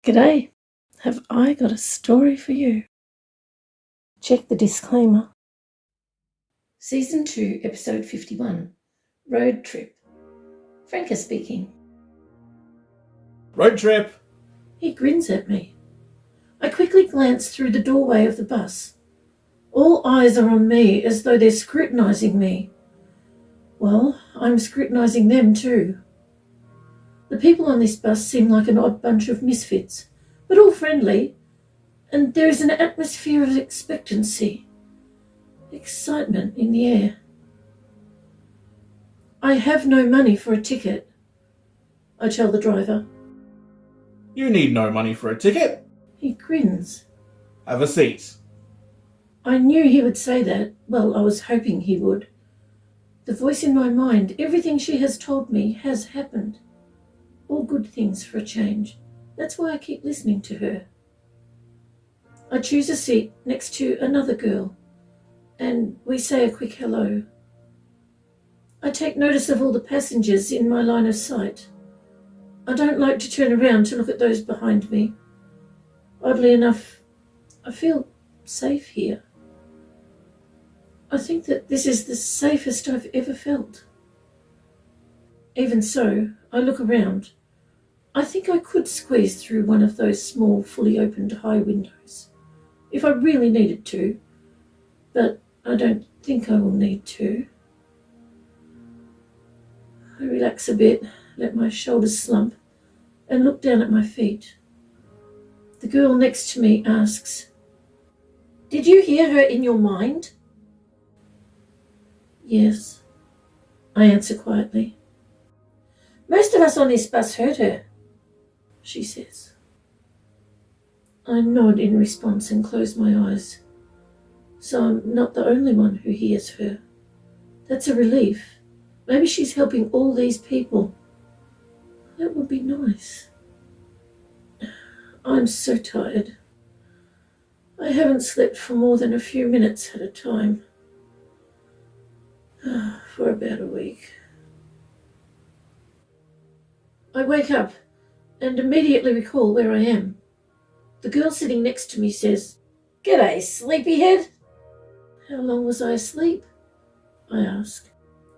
G'day, have I got a story for you? Check the disclaimer. Season 2, Episode 51, Road Trip. Franca speaking. Road trip! He grins at me. I quickly glance through the doorway of the bus. All eyes are on me as though they're scrutinising me. Well, I'm scrutinising them too. The people on this bus seem like an odd bunch of misfits, but all friendly, and there is an atmosphere of expectancy, excitement in the air. I have no money for a ticket, I tell the driver. You need no money for a ticket. He grins. Have a seat. I knew he would say that. Well, I was hoping he would. The voice in my mind, everything she has told me has happened. All good things for a change. That's why I keep listening to her. I choose a seat next to another girl, and we say a quick hello. I take notice of all the passengers in my line of sight. I don't like to turn around to look at those behind me. Oddly enough, I feel safe here. I think that this is the safest I've ever felt. Even so, I look around. I think I could squeeze through one of those small, fully opened high windows, if I really needed to, but I don't think I will need to. I relax a bit, let my shoulders slump, and look down at my feet. The girl next to me asks, "Did you hear her in your mind?" "Yes," I answer quietly. "Most of us on this bus heard her," she says. I nod in response and close my eyes. So I'm not the only one who hears her. That's a relief. Maybe she's helping all these people. That would be nice. I'm so tired. I haven't slept for more than a few minutes at a time. For about a week. I wake up and immediately recall where I am. The girl sitting next to me says, "G'day, sleepyhead." How long was I asleep? I ask.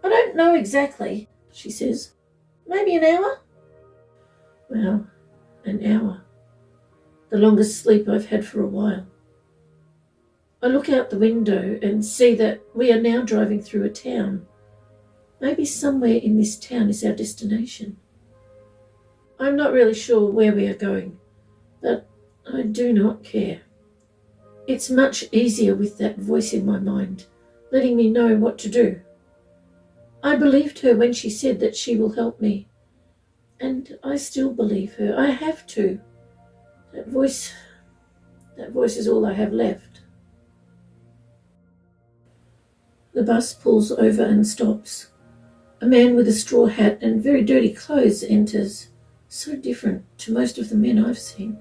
"I don't know exactly," she says. "Maybe an hour?" Well, an hour. The longest sleep I've had for a while. I look out the window and see that we are now driving through a town. Maybe somewhere in this town is our destination. I'm not really sure where we are going, but I do not care. It's much easier with that voice in my mind, letting me know what to do. I believed her when she said that she will help me, and I still believe her. I have to. That voice is all I have left. The bus pulls over and stops. A man with a straw hat and very dirty clothes enters, so different to most of the men I've seen.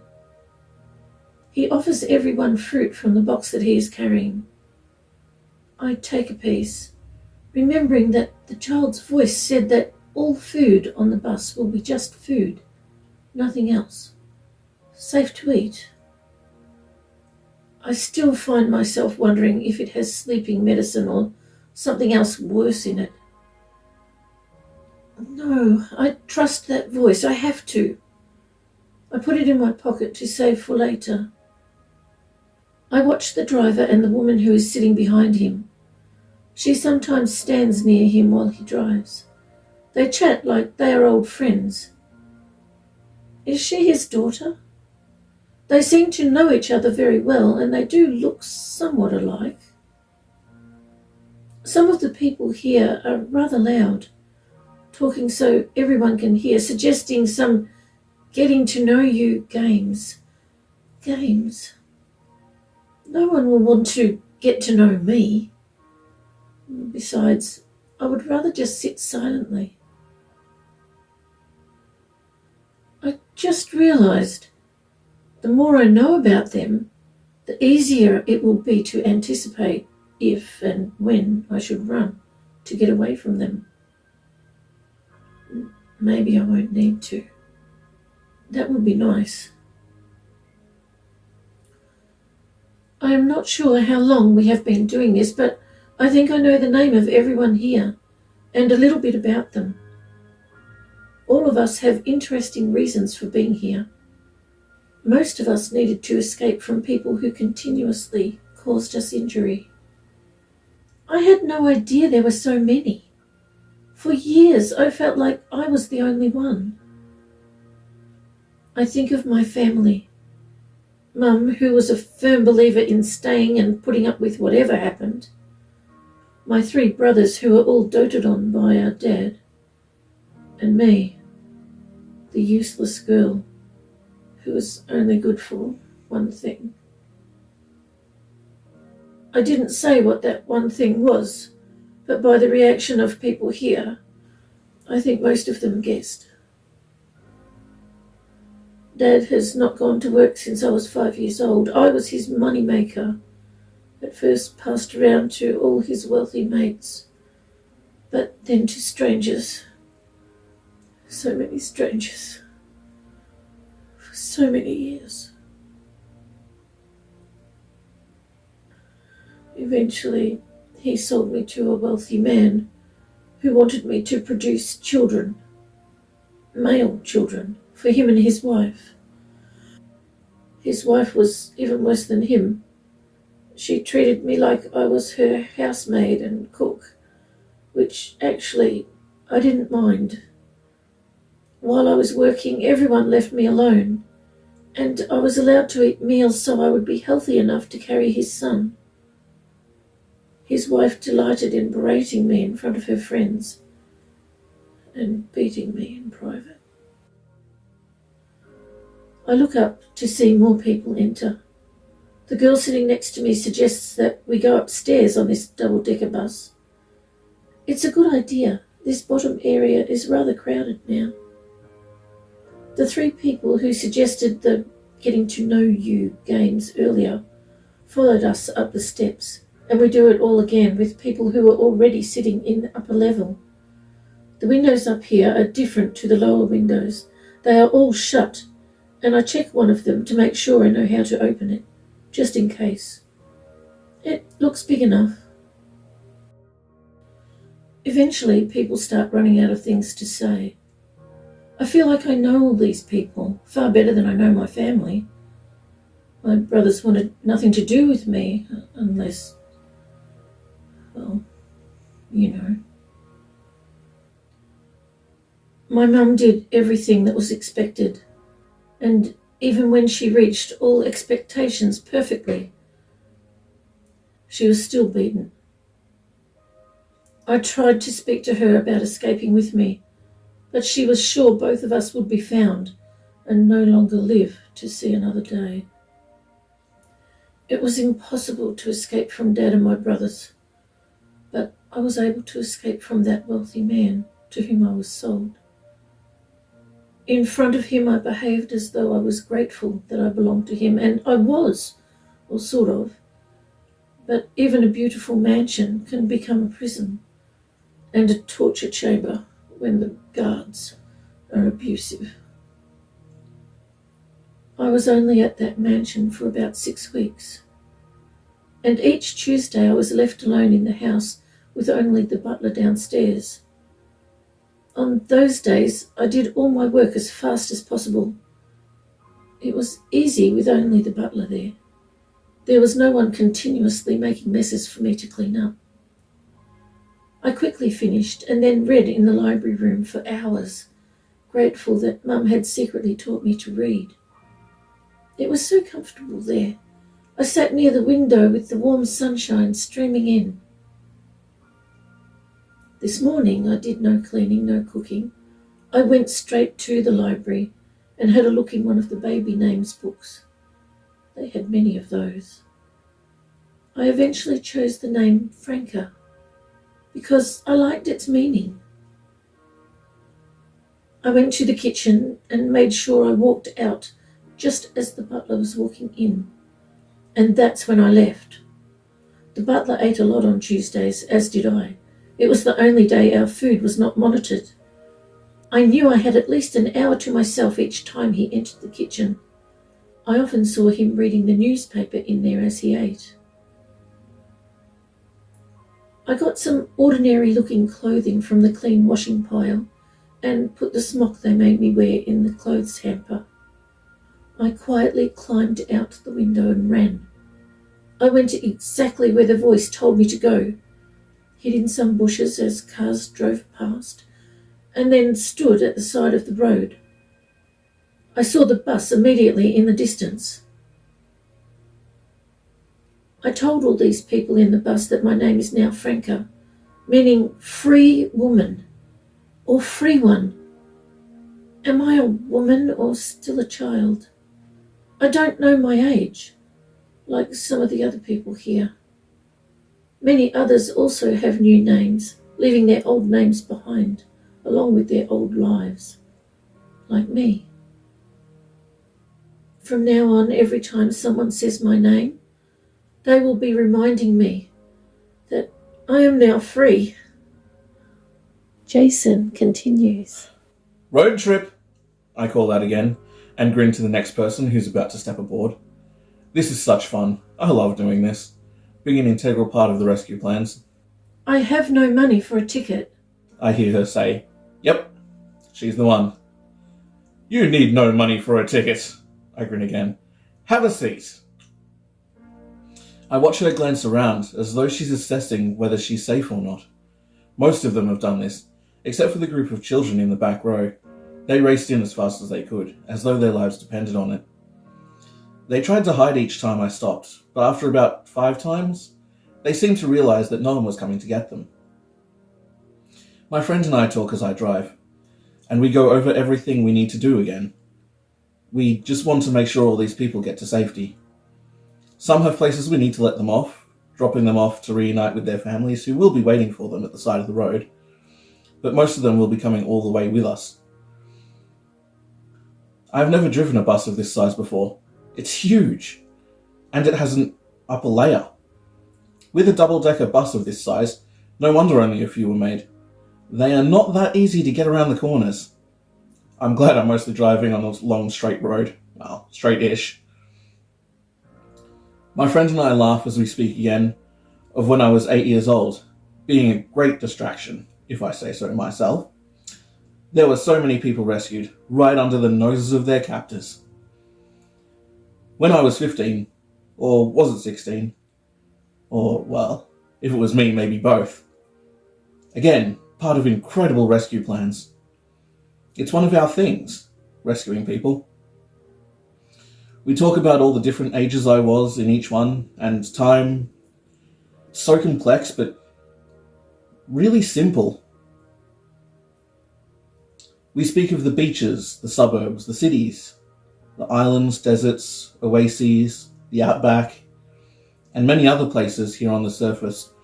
He offers everyone fruit from the box that he is carrying. I take a piece, remembering that the child's voice said that all food on the bus will be just food, nothing else. Safe to eat. I still find myself wondering if it has sleeping medicine or something else worse in it. No, I trust that voice. I have to. I put it in my pocket to save for later. I watch the driver and the woman who is sitting behind him. She sometimes stands near him while he drives. They chat like they are old friends. Is she his daughter? They seem to know each other very well, and they do look somewhat alike. Some of the people here are rather loud, talking so everyone can hear, suggesting some getting to know you games. Games. No one will want to get to know me. Besides, I would rather just sit silently. I just realised the more I know about them, the easier it will be to anticipate if and when I should run to get away from them. Maybe I won't need to. That would be nice. I am not sure how long we have been doing this, but I think I know the name of everyone here and a little bit about them. All of us have interesting reasons for being here. Most of us needed to escape from people who continuously caused us injury. I had no idea there were so many. For years, I felt like I was the only one. I think of my family. Mum, who was a firm believer in staying and putting up with whatever happened. My 3 brothers, who were all doted on by our dad. And me, the useless girl, who was only good for one thing. I didn't say what that one thing was, but by the reaction of people here, I think most of them guessed. Dad has not gone to work since I was 5 years old. I was his money maker, at first passed around to all his wealthy mates, but then to strangers. So many strangers. For so many years. Eventually, he sold me to a wealthy man who wanted me to produce children, male children, for him and his wife. His wife was even worse than him. She treated me like I was her housemaid and cook, which actually I didn't mind. While I was working, everyone left me alone, and I was allowed to eat meals so I would be healthy enough to carry his son. His wife delighted in berating me in front of her friends and beating me in private. I look up to see more people enter. The girl sitting next to me suggests that we go upstairs on this double-decker bus. It's a good idea. This bottom area is rather crowded now. The 3 people who suggested the getting to know you games earlier followed us up the steps, and we do it all again with people who are already sitting in the upper level. The windows up here are different to the lower windows. They are all shut, and I check one of them to make sure I know how to open it, just in case. It looks big enough. Eventually, people start running out of things to say. I feel like I know all these people, far better than I know my family. My brothers wanted nothing to do with me, unless, well, you know. My mum did everything that was expected, and even when she reached all expectations perfectly, she was still beaten. I tried to speak to her about escaping with me, but she was sure both of us would be found and no longer live to see another day. It was impossible to escape from Dad and my brothers, but I was able to escape from that wealthy man to whom I was sold. In front of him I behaved as though I was grateful that I belonged to him, and I was, or sort of. But even a beautiful mansion can become a prison and a torture chamber when the guards are abusive. I was only at that mansion for about 6 weeks, and each Tuesday I was left alone in the house with only the butler downstairs. On those days, I did all my work as fast as possible. It was easy with only the butler there. There was no one continuously making messes for me to clean up. I quickly finished and then read in the library room for hours, grateful that Mum had secretly taught me to read. It was so comfortable there. I sat near the window with the warm sunshine streaming in. This morning I did no cleaning, no cooking. I went straight to the library and had a look in one of the baby names books. They had many of those. I eventually chose the name Franca because I liked its meaning. I went to the kitchen and made sure I walked out just as the butler was walking in, and that's when I left. The butler ate a lot on Tuesdays, as did I. It was the only day our food was not monitored. I knew I had at least an hour to myself each time he entered the kitchen. I often saw him reading the newspaper in there as he ate. I got some ordinary-looking clothing from the clean washing pile and put the smock they made me wear in the clothes hamper. I quietly climbed out the window and ran. I went exactly where the voice told me to go, hid in some bushes as cars drove past, and then stood at the side of the road. I saw the bus immediately in the distance. I told all these people in the bus that my name is now Franca, meaning free woman, or free one. Am I a woman or still a child? I don't know my age, like some of the other people here. Many others also have new names, leaving their old names behind, along with their old lives, like me. From now on, every time someone says my name, they will be reminding me that I am now free. Jason continues. Road trip, I call out again, and grin to the next person who's about to step aboard. This is such fun. I love doing this. Being an integral part of the rescue plans. I have no money for a ticket. I hear her say, "Yep, she's the one." "You need no money for a ticket," I grin again. "Have a seat." I watch her glance around as though she's assessing whether she's safe or not. Most of them have done this, except for the group of children in the back row. They raced in as fast as they could, as though their lives depended on it. They tried to hide each time I stopped, but after about 5 times, they seemed to realise that no one was coming to get them. My friend and I talk as I drive, and we go over everything we need to do again. We just want to make sure all these people get to safety. Some have places we need to let them off, dropping them off to reunite with their families who will be waiting for them at the side of the road, but most of them will be coming all the way with us. I've never driven a bus of this size before. It's huge, and it has an upper layer. With a double-decker bus of this size, no wonder only a few were made. They are not that easy to get around the corners. I'm glad I'm mostly driving on a long straight road. Well, straight-ish. My friend and I laugh as we speak again of when I was 8 years old, being a great distraction, if I say so myself. There were so many people rescued, right under the noses of their captors. When I was 15, or was it 16? Or, well, if it was me, maybe both. Again, part of incredible rescue plans. It's one of our things, rescuing people. We talk about all the different ages I was in each one, and time. So complex, but really simple. We speak of the beaches, the suburbs, the cities, the islands, deserts, oases, the outback, and many other places here on the surface,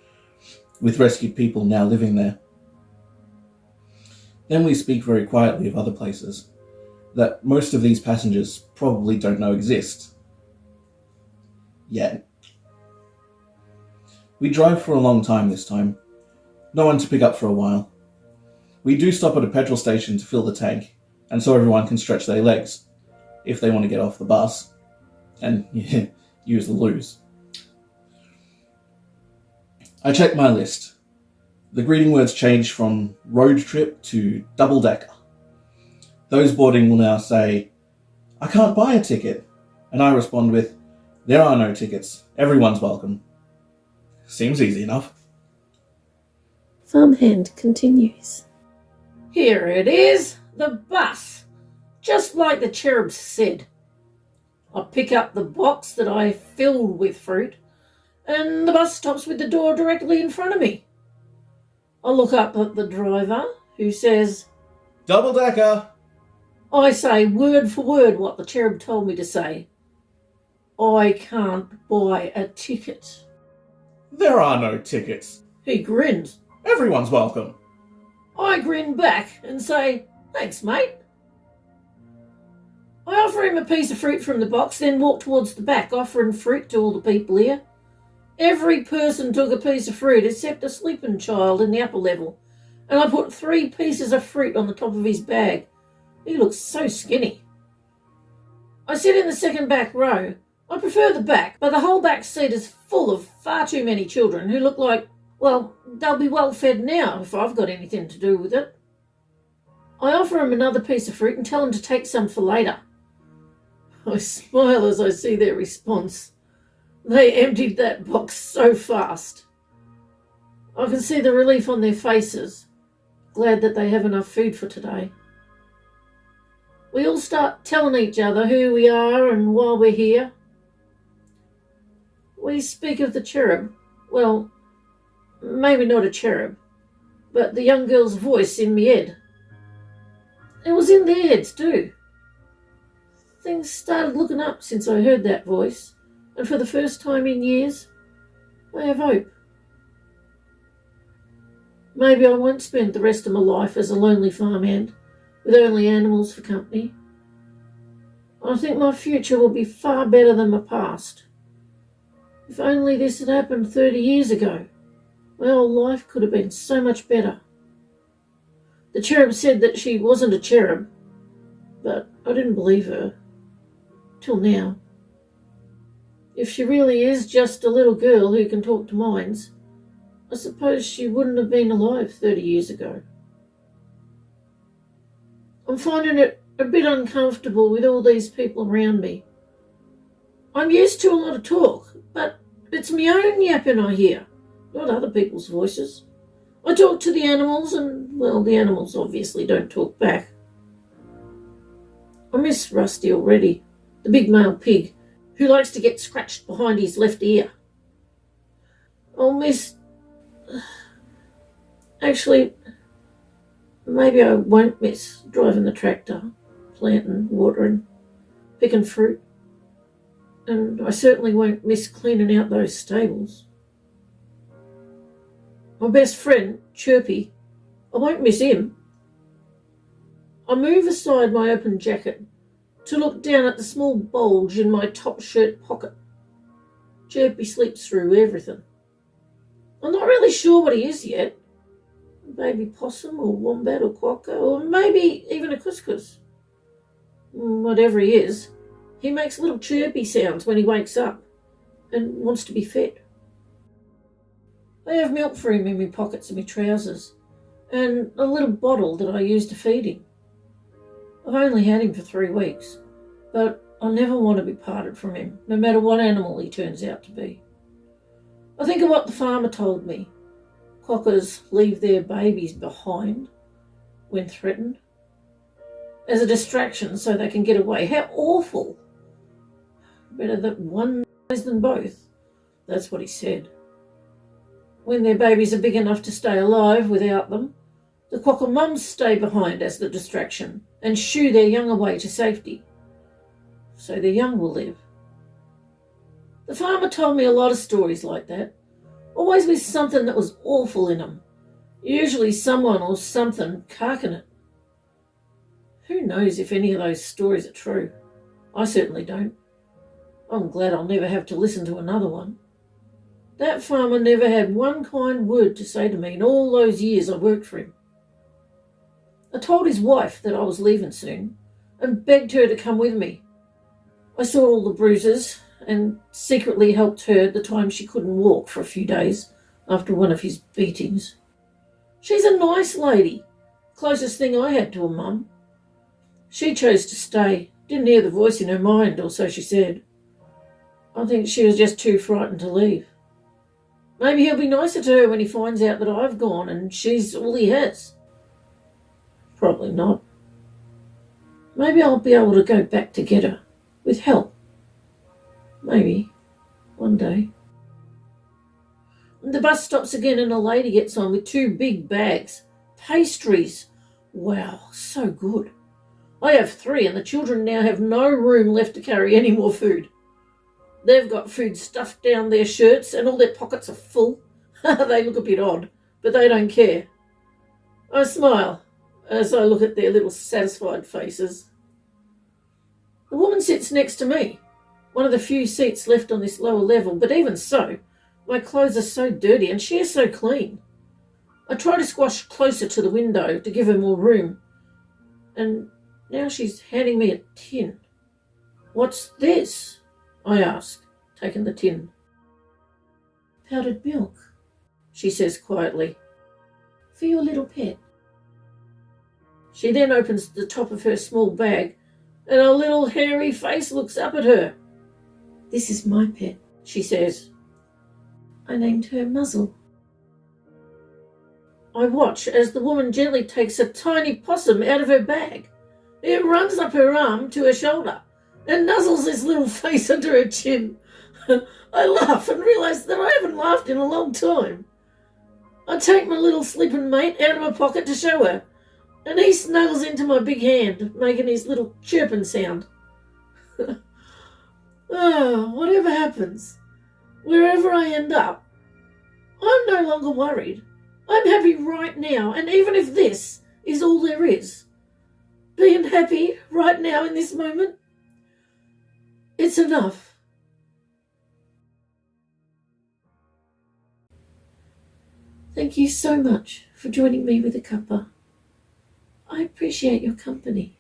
with rescued people now living there. Then we speak very quietly of other places that most of these passengers probably don't know exist. Yet. We drive for a long time this time. No one to pick up for a while. We do stop at a petrol station to fill the tank, and so everyone can stretch their legs, if they want to get off the bus, and use the loos. I check my list. The greeting words change from road trip to double-decker. Those boarding will now say, "I can't buy a ticket," and I respond with, "There are no tickets. Everyone's welcome." Seems easy enough. Farmhand continues. Here it is, the bus. Just like the cherubs said. I pick up the box that I filled with fruit, and the bus stops with the door directly in front of me. I look up at the driver, who says, "Double-decker." I say word for word what the cherub told me to say. I can't buy a ticket. "There are no tickets. He grins. Everyone's welcome." I grin back and say, "Thanks, mate." I offer him a piece of fruit from the box, then walk towards the back, offering fruit to all the people here. Every person took a piece of fruit except a sleeping child in the upper level, and I put 3 pieces of fruit on the top of his bag. He looks so skinny. I sit in the second back row. I prefer the back, but the whole back seat is full of far too many children who look like, well, they'll be well fed now if I've got anything to do with it. I offer them another piece of fruit and tell them to take some for later. I smile as I see their response. They emptied that box so fast. I can see the relief on their faces, glad that they have enough food for today. We all start telling each other who we are and why we're here. We speak of the cherub. Well, maybe not a cherub, but the young girl's voice in me head. It was in their heads too. Things started looking up since I heard that voice, and for the first time in years, I have hope. Maybe I won't spend the rest of my life as a lonely farmhand with only animals for company. I think my future will be far better than my past. If only this had happened 30 years ago, my whole life could have been so much better. The cherub said that she wasn't a cherub, but I didn't believe her. Till now. If she really is just a little girl who can talk to minds, I suppose she wouldn't have been alive 30 years ago. I'm finding it a bit uncomfortable with all these people around me. I'm used to a lot of talk, but it's my own yapping I hear, not other people's voices. I talk to the animals and, well, the animals obviously don't talk back. I miss Rusty already, the big male pig who likes to get scratched behind his left ear. I'll miss... Actually, maybe I won't miss driving the tractor, planting, watering, picking fruit. And I certainly won't miss cleaning out those stables. My best friend, Chirpy, I won't miss him. I move aside my open jacket to look down at the small bulge in my top shirt pocket. Chirpy sleeps through everything. I'm not really sure what he is yet. A baby possum or wombat or quokka or maybe even a couscous. Whatever he is, he makes little chirpy sounds when he wakes up and wants to be fed. I have milk for him in my pockets of my trousers and a little bottle that I use to feed him. I've only had him for 3 weeks, but I never want to be parted from him, no matter what animal he turns out to be. I think of what the farmer told me. Quokkas leave their babies behind when threatened, as a distraction so they can get away. How awful! Better that one dies than both. That's what he said. When their babies are big enough to stay alive without them, the quokka mums stay behind as the distraction and shoo their young away to safety, so their young will live. The farmer told me a lot of stories like that, always with something that was awful in them, usually someone or something carking it. Who knows if any of those stories are true? I certainly don't. I'm glad I'll never have to listen to another one. That farmer never had one kind word to say to me in all those years I worked for him. I told his wife that I was leaving soon and begged her to come with me. I saw all the bruises and secretly helped her the time she couldn't walk for a few days after one of his beatings. She's a nice lady, closest thing I had to a mum. She chose to stay, didn't hear the voice in her mind, or so she said. I think she was just too frightened to leave. Maybe he'll be nicer to her when he finds out that I've gone and she's all he has. Probably not. Maybe I'll be able to go back to get her, with help. Maybe, one day. The bus stops again and a lady gets on with 2 big bags. Pastries. Wow, so good. I have 3 and the children now have no room left to carry any more food. They've got food stuffed down their shirts and all their pockets are full. They look a bit odd, but they don't care. I smile as I look at their little satisfied faces. The woman sits next to me, one of the few seats left on this lower level, but even so, my clothes are so dirty and she is so clean. I try to squash closer to the window to give her more room, and now she's handing me a tin. What's this? I ask, taking the tin. Powdered milk, she says quietly. For your little pet. She then opens the top of her small bag, and a little hairy face looks up at her. This is my pet, she says. I named her Muzzle. I watch as the woman gently takes a tiny possum out of her bag. It runs up her arm to her shoulder and nuzzles its little face under her chin. I laugh and realise that I haven't laughed in a long time. I take my little sleeping mate out of my pocket to show her, and he snuggles into my big hand, making his little chirping sound. Whatever happens, wherever I end up, I'm no longer worried. I'm happy right now, and even if this is all there is, being happy right now in this moment, it's enough. Thank you so much for joining me with a cuppa. I appreciate your company.